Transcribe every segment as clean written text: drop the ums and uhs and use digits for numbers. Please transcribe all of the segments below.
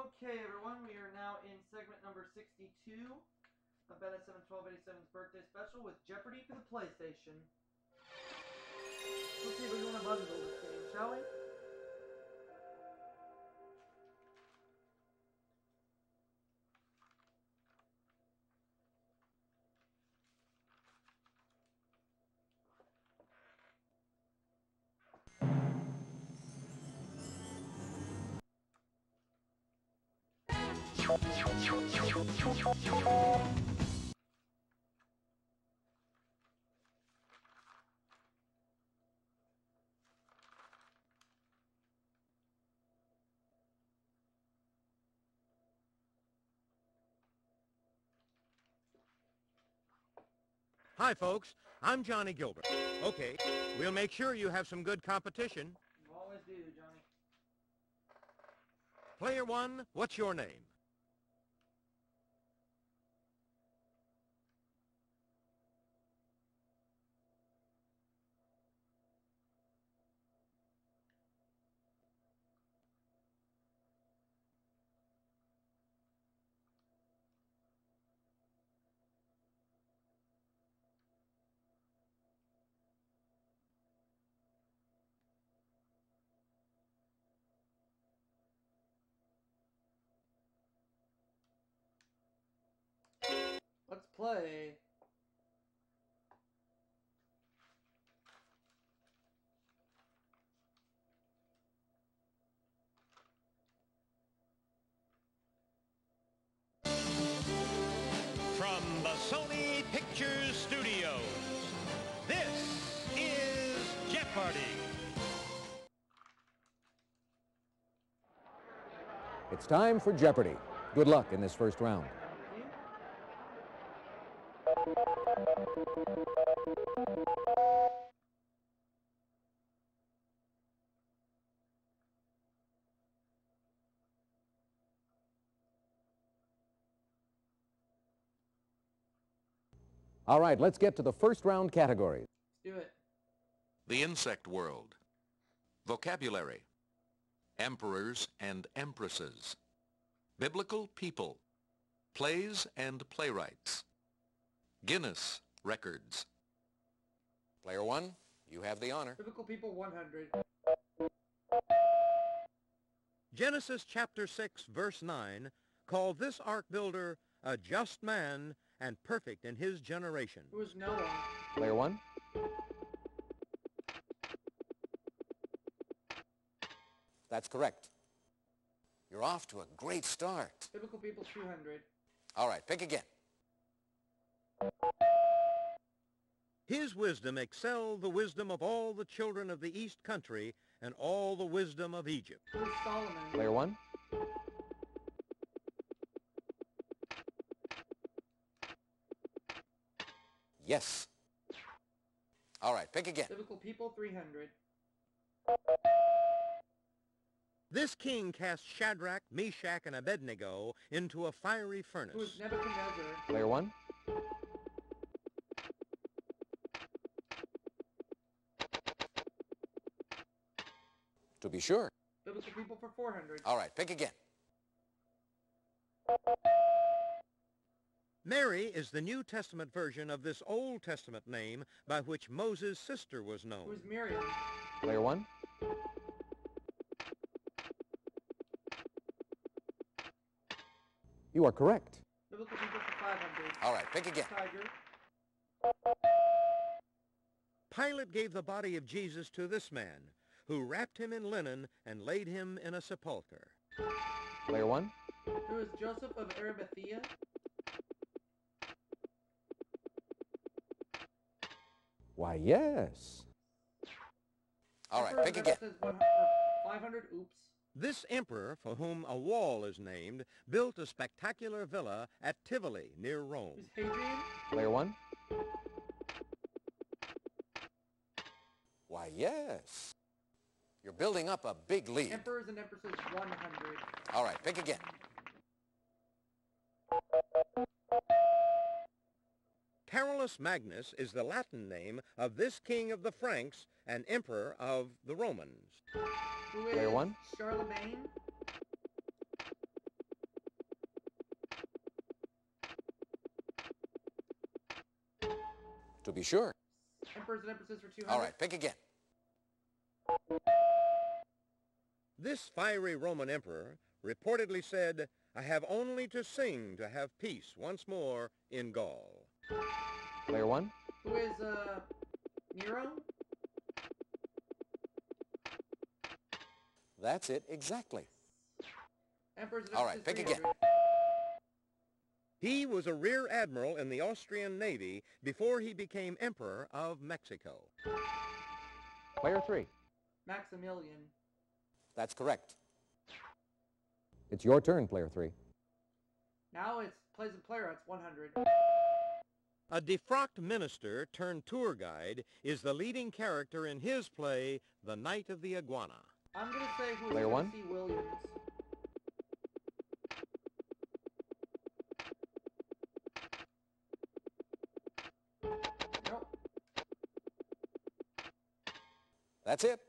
Okay, everyone, we are now in segment number 62 of BenS71287's birthday special with Jeopardy for the PlayStation. Let's see if we want to bundle this game, shall we? Hi, folks. I'm Johnny Gilbert. Okay, we'll make sure you have some good competition. You always do, Johnny. Player one, what's your name? Let's play. From the Sony Pictures Studios, this is Jeopardy! It's time for Jeopardy! Good luck in this first round. All right, let's get to the first round categories. Let's do it. The insect world. Vocabulary. Emperors and empresses. Biblical people. Plays and playwrights. Guinness records. Player one, you have the honor. Biblical people 100. Genesis chapter 6, verse 9, called this ark builder a just man and perfect in his generation. Who is Noah? Player one. That's correct. You're off to a great start. Biblical people 200. All right, pick again. His wisdom excelled the wisdom of all the children of the east country and all the wisdom of Egypt. Who is Solomon? Player one. Yes. All right, pick again. Biblical people 300. This king cast Shadrach, Meshach, and Abednego into a fiery Who is furnace. Nebuchadnezzar? Player one. To be sure. Biblical people for 400. All right, pick again. Mary is the New Testament version of this Old Testament name by which Moses' sister was Who known. is Miriam? Player one. You are correct. Biblical people for 500. All right, pick again. Tiger. Pilate gave the body of Jesus to this man, who wrapped him in linen and laid him in a sepulchre. Player one. Who is Joseph of Arimathea? Why, yes. All right, Emperor pick of again. Ephesus 500. Oops. This emperor, for whom a wall is named, built a spectacular villa at Tivoli, near Who's Rome. Hadrian? Player one. Why, yes. You're building up a big lead. Emperors and empresses 100. All right, pick again. Carolus Magnus is the Latin name of this king of the Franks and emperor of the Romans. Who Player is one. Charlemagne? To be sure. Emperors and Empresses for 200. All right, pick again. This fiery Roman emperor reportedly said, "I have only to sing to have peace once more in Gaul." Player one. Who is, Nero? That's it exactly. Emperors and All right, Empresses pick 300. again. He was a rear admiral in the Austrian Navy before he became Emperor of Mexico. Player three. Maximilian. That's correct. It's your turn, player three. Now it's plays a player, that's 100. A defrocked minister turned tour guide is the leading character in his play, The Night of the Iguana. I'm gonna say who is Player one. Tennessee Williams. Nope. That's it.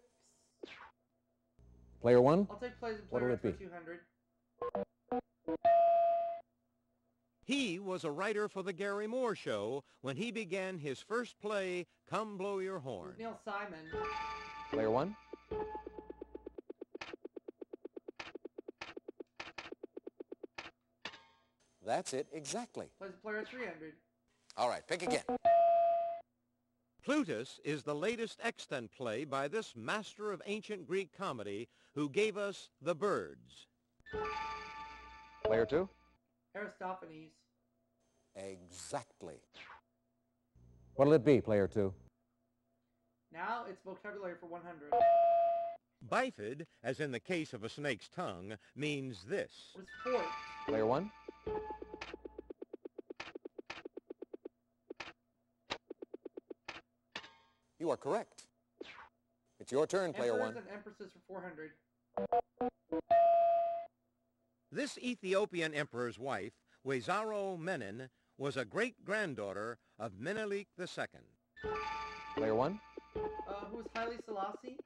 Player one. I'll take plays and What'll players it for be? 200. He was a writer for the Gary Moore Show when he began his first play, Come Blow Your Horn. Neil Simon. Player one. That's it exactly. Plays a player at 300. All right, pick again. Plutus is the latest extant play by this master of ancient Greek comedy who gave us The Birds. Player two. Aristophanes. Exactly. What'll it be, player two? Now it's vocabulary for 100. Bifid, as in the case of a snake's tongue, means this. What is forked? Player one. You are correct. It's your turn, player Emperors one. and Empresses for 400. This Ethiopian emperor's wife, Wezaro Menin, was a great-granddaughter of Menelik II. Player one. Who is Haile Selassie?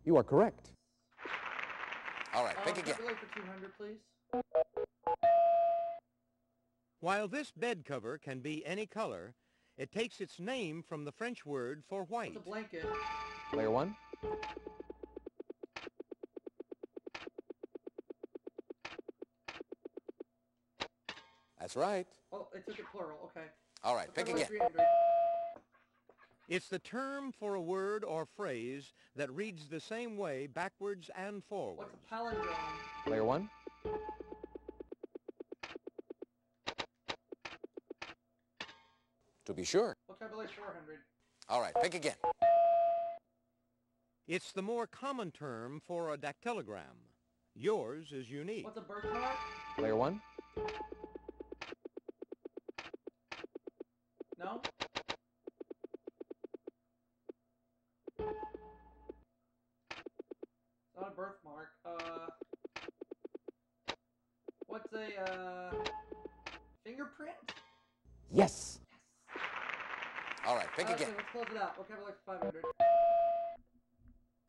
You are correct. All right, pick again. Vocabulary for 200, please. While this bed cover can be any color, it takes its name from the French word for white. What's a blanket? Player one. That's right. Oh, it took it plural. Okay. All right, pick Vocabulary again. 300. It's the term for a word or phrase that reads the same way backwards and forwards. What's a palindrome? Player one. To be sure. Vocabulary 400. All right, pick again. It's the more common term for a dactylogram. Yours is unique. What's a birthmark? Player one. No? Not a birthmark. What's a, fingerprint? Yes. All right, pick Okay, again. let's close it out. Vocabulary 500.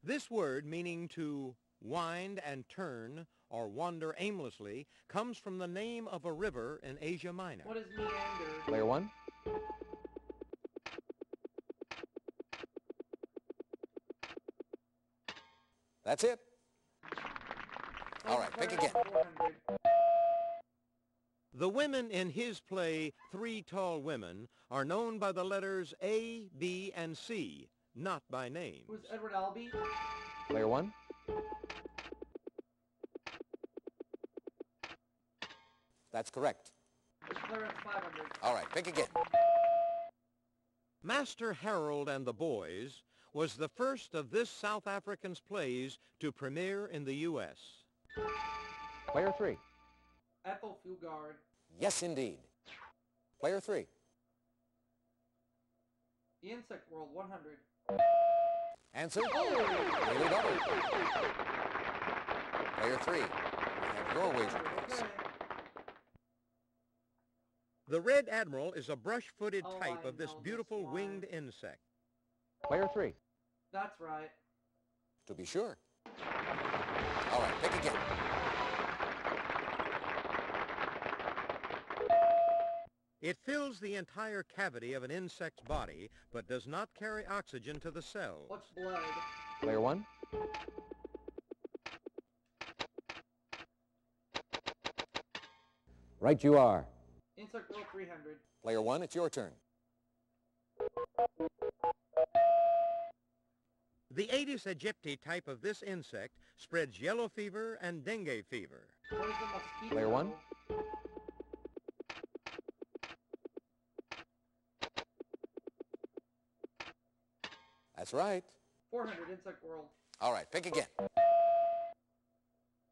This word, meaning to wind and turn or wander aimlessly, comes from the name of a river in Asia Minor. What is meander? Player one. That's it. All right, pick again. 400. The women in his play, Three Tall Women, are known by the letters A, B, and C, not by names. Who's Edward Albee? Player one. That's correct. Player at 500. All right, pick again. Master Harold and the Boys was the first of this South African's plays to premiere in the U.S. Player three. Ethel Fugard. Yes, indeed. Player three. The Insect World 100. Answer. Nearly double. Player three. You have your wager, please. Okay. The Red Admiral is a brush-footed Oh, type I of this know this beautiful one. winged insect. Player three. That's right. To be sure. All right, pick again. It fills the entire cavity of an insect's body, but does not carry oxygen to the cells. What's blood? Player one. Right you are. Insect world 300. Player one, it's your turn. The Aedes aegypti type of this insect spreads yellow fever and dengue fever. What is a mosquito? Player one. That's right. 400. Insect world. All right, pick again.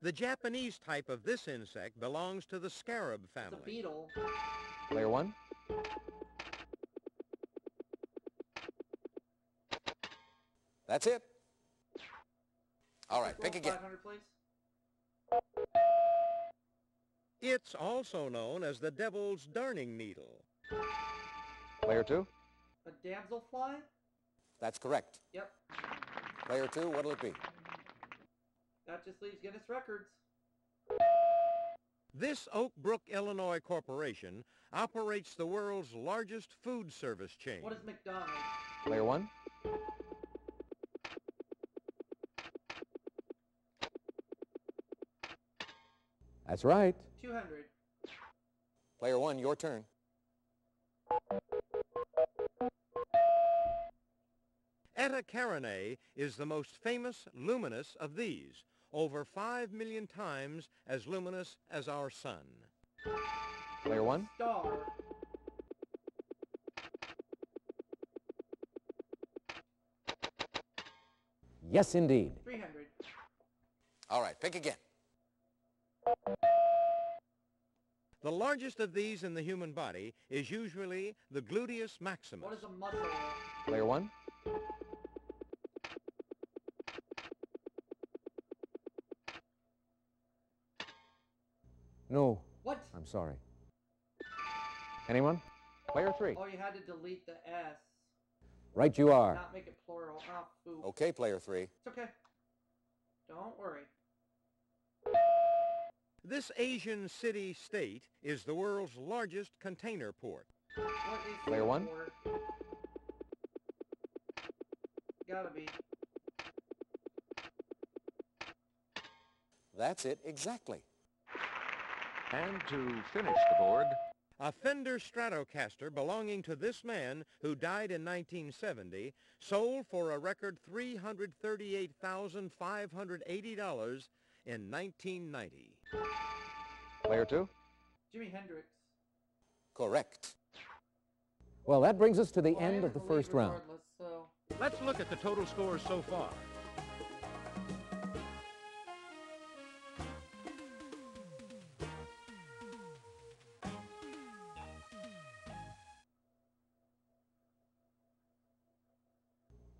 The Japanese type of this insect belongs to the scarab It's a family. beetle. Player one. That's it. All right, pick again. 500, please. It's also known as the devil's darning needle. Player two. A damselfly? That's correct. Yep. Player two, what'll it be? That just leaves Guinness records. This Oak Brook, Illinois corporation operates the world's largest food service chain. What is McDonald's? Player one. That's right. 200. Player one, your turn. Eta Carinae is the most famous luminous of these, over 5 million times as luminous as our sun. Player one. Star. Yes, indeed. 300. All right, pick again. The largest of these in the human body is usually the gluteus maximus. What is a muscle? Player one. No, What? I'm sorry. Anyone? Player three. Oh, you had to delete the S. Right you are. Not make it plural. Ah, foo. Okay, player three. It's okay. Don't worry. This Asian city-state is the world's largest container port. What is Player one. Singapore? Gotta be. That's it exactly. And to finish the board, A Fender Stratocaster belonging to this man, who died in 1970, sold for a record $338,580 in 1990. Player two. Jimi Hendrix. Correct. Well, that brings us to the Well, I end am of the lead first round. regardless, so. Let's look at the total scores so far.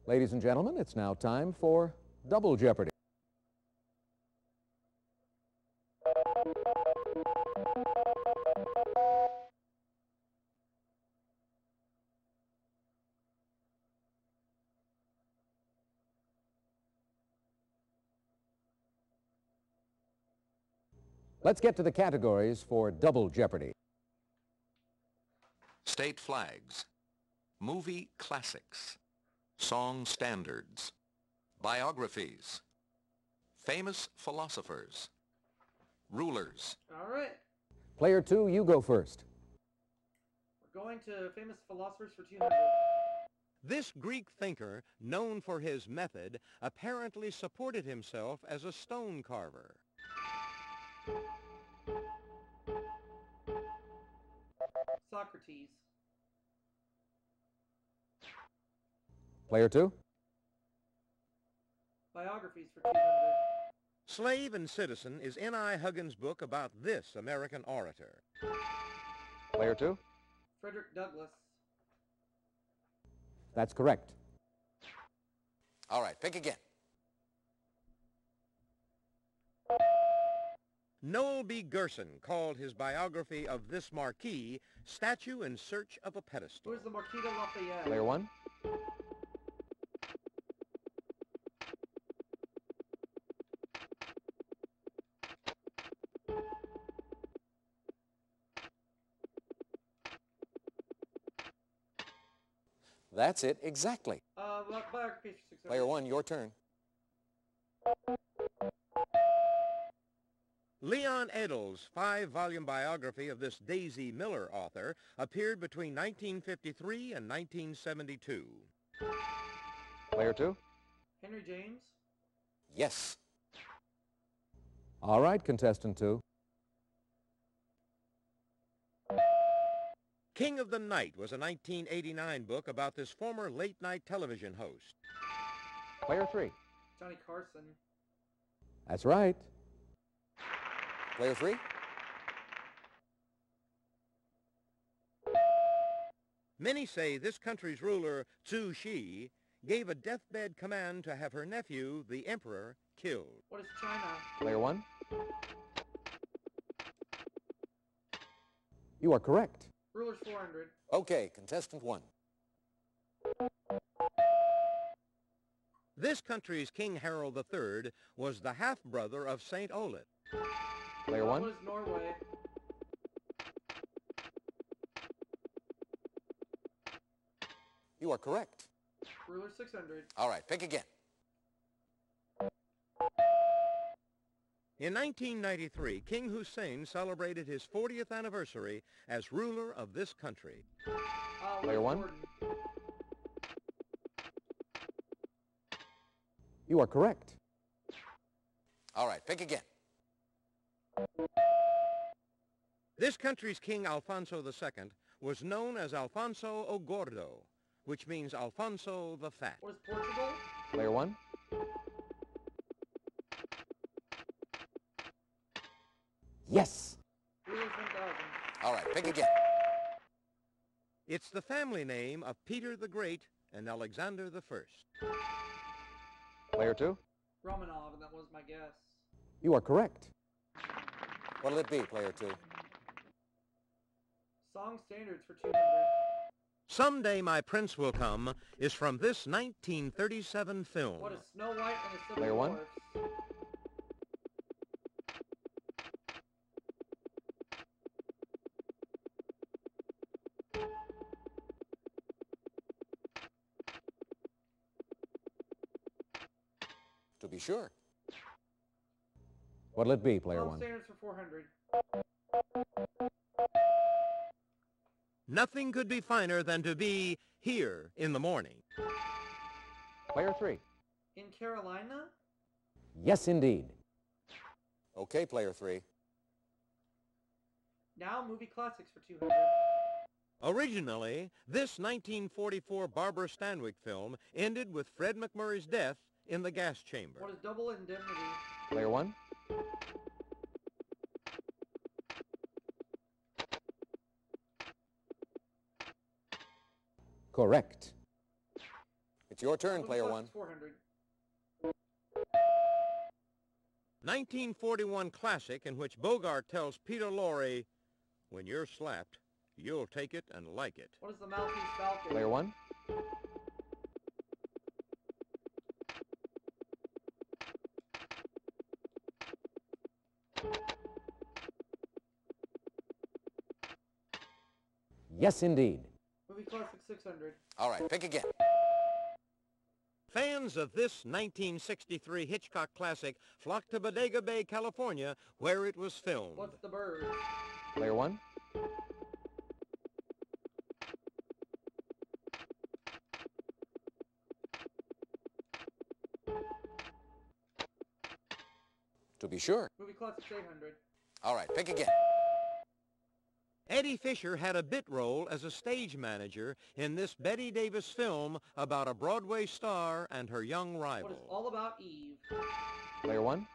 Ladies and gentlemen, it's now time for Double Jeopardy. Let's get to the categories for Double Jeopardy. state flags, movie classics, song standards, biographies, famous philosophers, rulers. All right. Player two, you go first. We're going to famous philosophers for 200. This Greek thinker, known for his method, apparently supported himself as a stone carver. Socrates. Player two. Biographies for 200. Slave and Citizen is N.I. Huggins' book about this American orator. Player two. Frederick Douglass. That's correct. All right, pick again. Noel B. Gerson called his biography of this marquis Statue in Search of a Pedestal. Who is the Marquis de Lafayette? Player one. That's it exactly. Biography for 600. Player one, your turn. Leon Edel's 5-volume biography of this Daisy Miller author appeared between 1953 and 1972. Player two. Henry James. Yes. All right, contestant two. King of the Night was a 1989 book about this former late-night television host. Player three. Johnny Carson. That's right. Player three. Many say this country's ruler, Tzu Shi, gave a deathbed command to have her nephew, the emperor, killed. What is China? Player one. You are correct. Ruler's 400. Okay, contestant one. This country's King Harold III was the half-brother of Saint Olaf. Player What one. is Norway? You are correct. Ruler 600. All right, pick again. In 1993, King Hussein celebrated his 40th anniversary as ruler of this country. Player one. Jordan. You are correct. All right, pick again. This country's King Alfonso II was known as Alfonso o Gordo, which means Alfonso the Fat. What is Portugal? Player one. Yes. Ruler's 1000. All right, pick again. It's the family name of Peter the Great and Alexander the First. Player two. Romanov, and that was my guess. You are correct. What'll it be, player two? Song standards for 200. Someday My Prince Will Come is from this 1937 film. What is Snow White and the Seven Player one. Dwarfs? To be sure. What'll it be, player Song one? standards for 400. Nothing could be finer than to be here in the morning. Player three. In Carolina? Yes, indeed. Okay, player three. Now movie classics for 200. Originally, this 1944 Barbara Stanwyck film ended with Fred McMurray's death in the gas chamber. What is Double Indemnity? Player one. Correct. It's your turn, Movie player classics one. 400. 1941 classic in which Bogart tells Peter Lorre, when you're slapped, you'll take it and like it. What is the Maltese Falcon? Player one. Yes, indeed. Movie classics 600. All right, pick again. Fans of this 1963 Hitchcock classic flocked to Bodega Bay, California, where it was filmed. What's the bird? Player one. To be sure. Movie classics 800. All right, pick again. Eddie Fisher had a bit role as a stage manager in this Bette Davis film about a Broadway star and her young What is rival. All About Eve? Player one.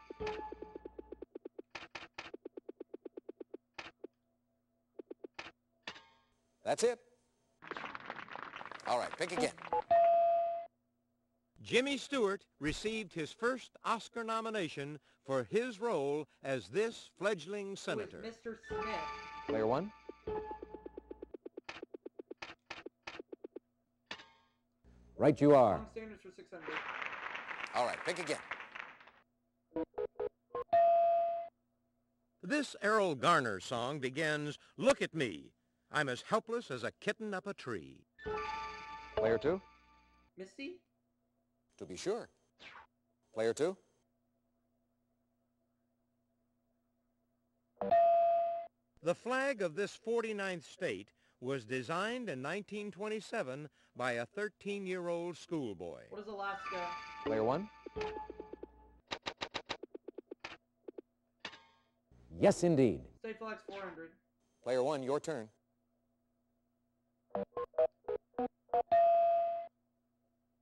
That's it. All right, pick again. Jimmy Stewart received his first Oscar nomination for his role as this fledgling senator. Who is Mr. Smith? Player one. Right you are. Song standards for 600. All right, pick again. This Errol Garner song begins, "Look at me, I'm as helpless as a kitten up a tree." Player 2. Misty? To be sure. Player 2. The flag of this 49th state was designed in 1927 by a 13-year-old schoolboy. What is Alaska? Player 1. Yes, indeed. State flag's 400. Player 1, your turn.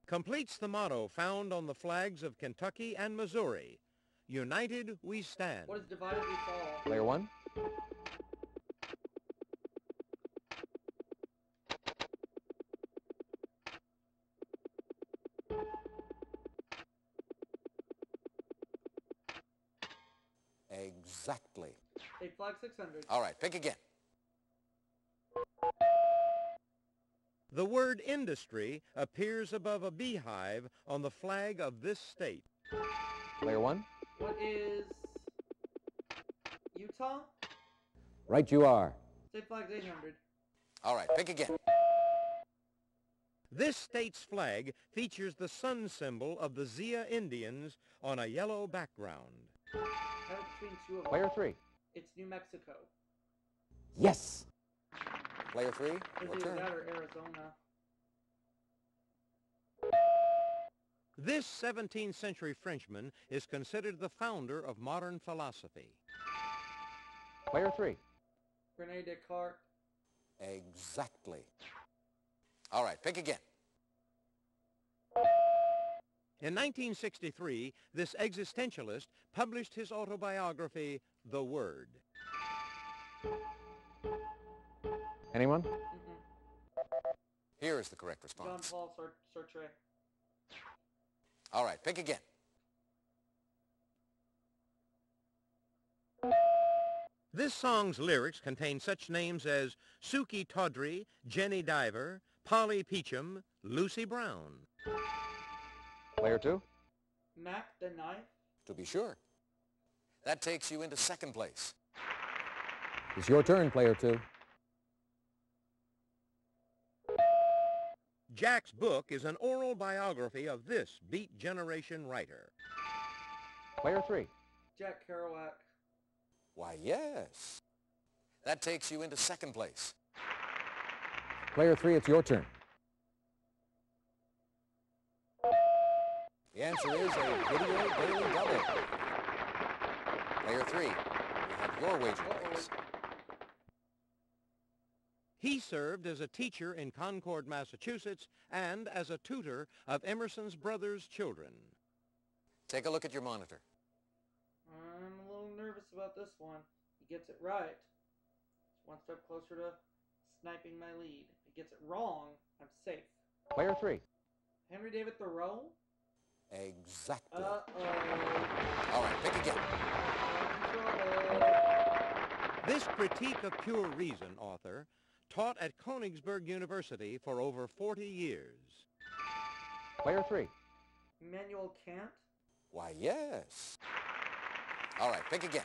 Completes the motto found on the flags of Kentucky and Missouri. United we stand. What is divided we fall? Player 1. Exactly. State flag 600. All right, pick again. The word industry appears above a beehive on the flag of this state. Player 1. What is Utah? Right you are. State flag's 800. All right, pick again. This state's flag features the sun symbol of the Zia Indians on a yellow background. I have between two of them. Player 3. It's New Mexico. Yes. Player 3, It's your either turn. that or Arizona. This 17th century Frenchman is considered the founder of modern philosophy. Player 3. Rene Descartes. Exactly. All right, pick again. In 1963, this existentialist published his autobiography, The Word. Anyone? Mm-mm. Here is the correct John response. Paul Sartre. All right, pick again. This song's lyrics contain such names as Suki Tawdry, Jenny Diver, Polly Peachum, Lucy Brown. Player 2. Mac the Knife. To be sure. That takes you into second place. It's your turn, player 2. Jack's book is an oral biography of this Beat Generation writer. Player 3. Jack Kerouac. Why, yes. That takes you into second place. Player 3, it's your turn. The answer is a video daily double. Player 3, you have your wager place. He served as a teacher in Concord, Massachusetts, and as a tutor of Emerson's brothers' children. Take a look at your monitor. I'm a little nervous about this one. He gets it right. It's one step closer to sniping my lead. If he gets it wrong, I'm safe. Player 3. Henry David Thoreau? Exactly. Uh-oh. All right, pick again. This Critique of Pure Reason author taught at Königsberg University for over 40 years. Player 3. Immanuel Kant? Why, yes. All right, pick again.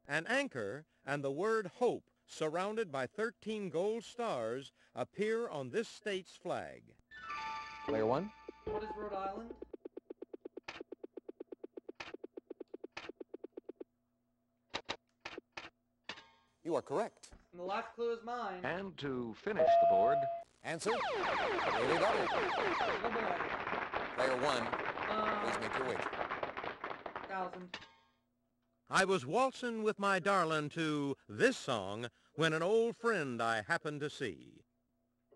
An anchor and the word hope surrounded by 13 gold stars appear on this state's flag. Player 1. What is Rhode Island? You are correct. And the last clue is mine. And to finish the board, Answer? Daily double. Oh boy. Player 1, please make your wager. 1,000. I was waltzing with my darling to this song when an old friend I happened to see.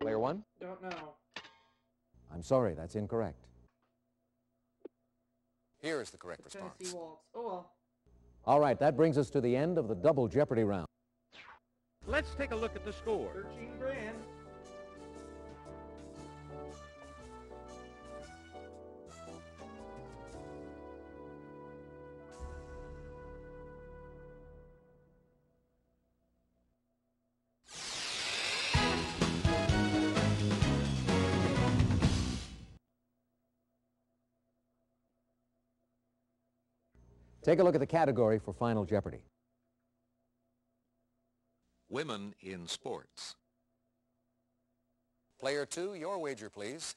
Player 1. Don't know. I'm sorry, that's incorrect. Here is the correct Tennessee response. Waltz. Oh well. All right, that brings us to the end of the double Jeopardy round. Let's take a look at the score. 13 grand. Take a look at the category for Final Jeopardy. women in sports. Player 2, your wager, please.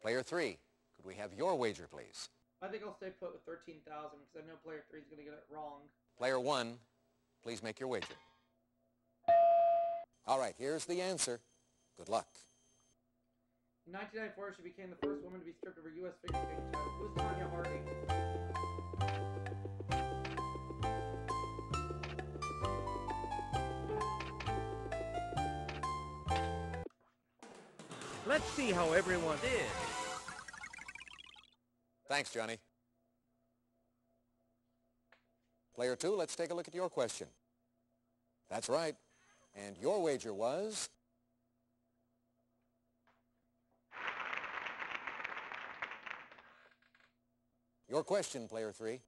Player 3, could we have your wager, please? I think I'll stay put with 13,000 because I know player 3 is going to get it wrong. Player 1, please make your wager. All right, here's the answer. Good luck. In 1994, she became the first woman to be stripped of her U.S. figure skating title. Who's Tanya Harding? Let's see how everyone did. Thanks, Johnny. Player 2, let's take a look at your question. That's right. And your wager was... Your question, Player 3.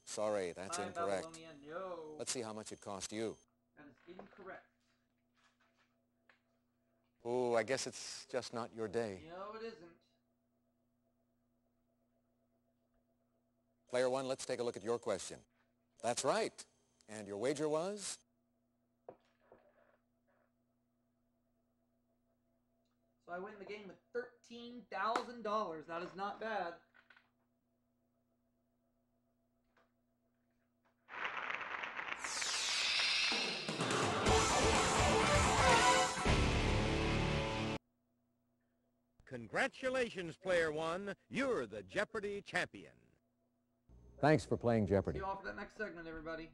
Sorry, that's incorrect. Babylonia, no. Let's see how much it cost you. That is incorrect. Oh, I guess it's just not your day. No, it isn't. Player 1, let's take a look at your question. That's right. And your wager was? So I win the game with $13,000. That is not bad. Congratulations, Player 1. You're the Jeopardy champion. Thanks for playing Jeopardy. See you all for that next segment, everybody.